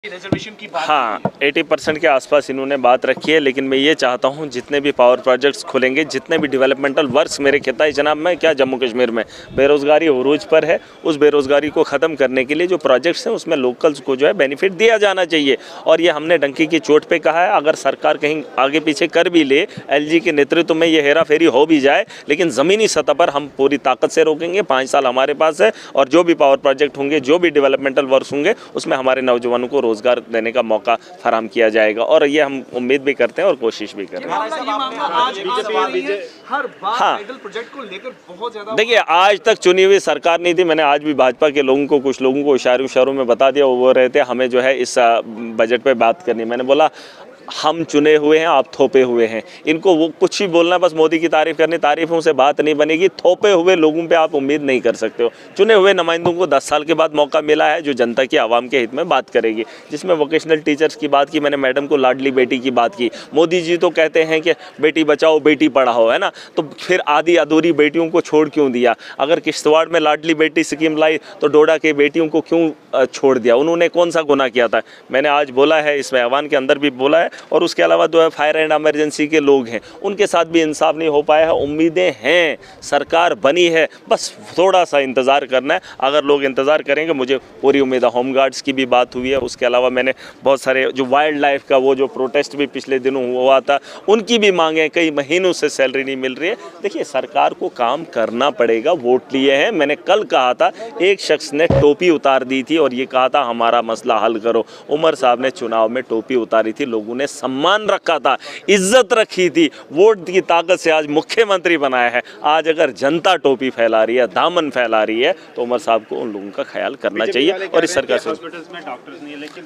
Reservation की बात हाँ, 80% के आसपास इन्होंने बात रखी है, लेकिन मैं ये चाहता हूँ जितने भी पावर प्रोजेक्ट्स खुलेंगे, जितने भी डेवलपमेंटल वर्क्स मेरे खिताई जनाब में क्या जम्मू कश्मीर में बेरोज़गारी उरूज पर है, उस बेरोज़गारी को ख़त्म करने के लिए जो प्रोजेक्ट्स हैं उसमें लोकल्स को जो है बेनिफिट दिया जाना चाहिए। और ये हमने डंकी की चोट पे कहा है, अगर सरकार कहीं आगे पीछे कर भी ले, एलजी के नेतृत्व में ये हेरा फेरी हो भी जाए, लेकिन ज़मीनी सतह पर हम पूरी ताकत से रोकेंगे। 5 साल हमारे पास है और जो भी पावर प्रोजेक्ट होंगे, जो भी डेवलपमेंटल वर्क्स होंगे, उसमें हमारे नौजवानों को रोज़गार देने का मौका फराहम किया जाएगा और ये हम उम्मीद भी करते हैं और कोशिश भी कर रहे हैं। हाँ, प्रोजेक्ट को लेकर बहुत ज्यादा देखिए आज तक चुनी हुई सरकार नहीं थी। मैंने आज भी भाजपा के लोगों को, कुछ लोगों को इशारों में बता दिया, वो रहते हमें जो है इस बजट पे बात करनी। मैंने बोला हम चुने हुए हैं, आप थोपे हुए हैं। इनको वो कुछ ही बोलना, बस मोदी की तारीफ करनी, तारीफों से बात नहीं बनेगी। थोपे हुए लोगों पे आप उम्मीद नहीं कर सकते हो। चुने हुए नुमाइंदों को 10 साल के बाद मौका मिला है जो जनता की आवाम के हित में बात करेगी, जिसमें वोकेशनल टीचर्स की बात की, मैंने मैडम को लाडली बेटी की बात की। मोदी जी तो कहते हैं कि बेटी बचाओ बेटी पढ़ाओ, है ना, तो फिर आधी अधूरी बेटियों को छोड़ क्यों दिया? अगर किश्तवाड़ में लाडली बेटी स्कीम लाई तो डोडा के बेटियों को क्यों छोड़ दिया? उन्होंने कौन सा गुनाह किया था? मैंने आज बोला है, इसमें ऐवान के अंदर भी बोला है, और उसके अलावा जो है फायर एंड इमरजेंसी के लोग हैं उनके साथ भी इंसाफ नहीं हो पाया है। उम्मीदें हैं, सरकार बनी है, बस थोड़ा सा इंतज़ार करना है। अगर लोग इंतज़ार करेंगे, मुझे पूरी उम्मीद है। होम गार्ड्स की भी बात हुई है, उसके अलावा मैंने बहुत सारे जो वाइल्ड लाइफ का वो जो प्रोटेस्ट भी पिछले दिनों हुआ था, उनकी भी मांगे, कई महीनों से सैलरी नहीं मिल रही है। देखिए सरकार को काम करना पड़ेगा, वोट लिए हैं। मैंने कल कहा था, एक शख्स ने टोपी उतार दी थी और ये कहा था हमारा मसला हल करो। उमर साहब ने चुनाव में टोपी उतारी थी, लोगों ने सम्मान रखा था, इज्जत रखी थी, वोट की ताकत से आज मुख्यमंत्री बनाया है। आज अगर जनता टोपी फैला रही है, दामन फैला रही है, तो उमर साहब को उन लोगों का ख्याल करना चाहिए। और इस सरकार से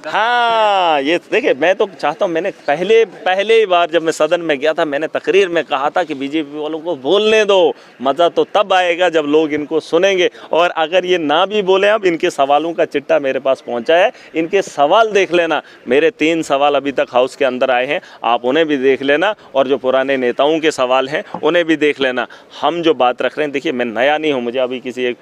हाँ, ये देखिए मैं तो चाहता हूँ, मैंने पहले बार जब मैं सदन में गया था, मैंने तकरीर में कहा था कि बीजेपी वालों को बोलने दो, मज़ा तो तब आएगा जब लोग इनको सुनेंगे। और अगर ये ना भी बोले, अब इनके सवालों का चिट्ठा मेरे पास पहुंचा है, इनके सवाल देख लेना। मेरे 3 सवाल अभी तक हाउस के अंदर आए हैं, आप उन्हें भी देख लेना, और जो पुराने नेताओं के सवाल हैं उन्हें भी देख लेना। हम जो बात रख रहे हैं, देखिए मैं नया नहीं हूँ। मुझे अभी किसी एक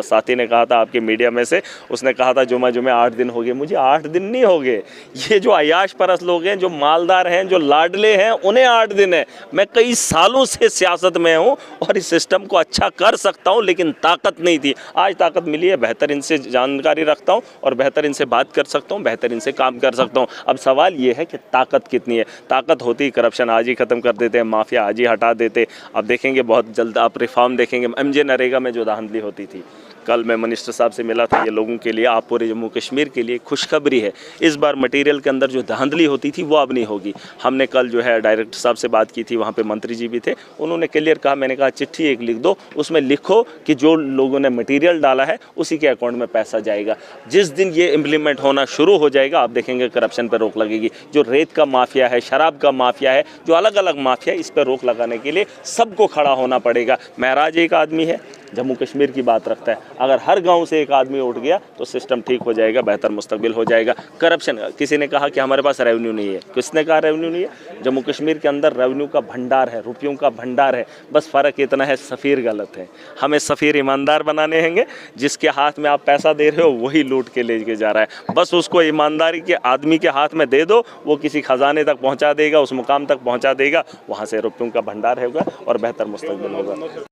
साथी ने कहा था आपके मीडिया में से, उसने कहा था जुमा 8 दिन हो गए। मुझे 8 दिन नहीं हो गए। ये जो अयाश परस लोग हैं, जो मालदार हैं, जो लाडले हैं, उन्हें 8 दिन है। मैं कई सालों से सियासत में हूँ और इस सिस्टम को अच्छा कर सकता हूँ, लेकिन ताकत नहीं थी। आज ताकत मिली है, बेहतर इनसे जानकारी रखता हूँ और बेहतर इनसे बात कर सकता हूँ, बेहतर इनसे काम कर सकता हूँ। अब सवाल ये है कि ताकत कितनी है। ताकत होती करप्शन आज ही ख़त्म कर देते हैं, माफिया आज ही हटा देते। अब देखेंगे बहुत जल्द आप रिफॉर्म देखेंगे। एमजे नरेगा में जो धांधली होती थी, कल मैं मिनिस्टर साहब से मिला था, ये लोगों के लिए, आप पूरे जम्मू कश्मीर के लिए खुशखबरी है। इस बार मटेरियल के अंदर जो धांधली होती थी वो अब नहीं होगी। हमने कल जो है डायरेक्टर साहब से बात की थी, वहाँ पे मंत्री जी भी थे, उन्होंने क्लियर कहा, मैंने कहा चिट्ठी एक लिख दो, उसमें लिखो कि जो लोगों ने मटेरियल डाला है उसी के अकाउंट में पैसा जाएगा। जिस दिन ये इम्प्लीमेंट होना शुरू हो जाएगा, आप देखेंगे करप्शन पर रोक लगेगी। जो रेत का माफिया है, शराब का माफिया है, जो अलग अलग माफिया है, इस पर रोक लगाने के लिए सबको खड़ा होना पड़ेगा। महराज एक आदमी है, जम्मू कश्मीर की बात रखता है, अगर हर गांव से एक आदमी उठ गया तो सिस्टम ठीक हो जाएगा, बेहतर मुस्तकबिल हो जाएगा। करप्शन, किसी ने कहा कि हमारे पास रेवेन्यू नहीं है, किसने कहा रेवेन्यू नहीं है? जम्मू कश्मीर के अंदर रेवेन्यू का भंडार है, रुपयों का भंडार है, बस फ़र्क इतना है सफ़ीर गलत है। हमें सफ़ीर ईमानदार बनाने होंगे, जिसके हाथ में आप पैसा दे रहे हो वही लूट के ले के जा रहा है। बस उसको ईमानदारी के आदमी के हाथ में दे दो, वो किसी खजाने तक पहुँचा देगा, उस मुकाम तक पहुँचा देगा, वहाँ से रुपयों का भंडार होगा और बेहतर मुस्तकबिल होगा।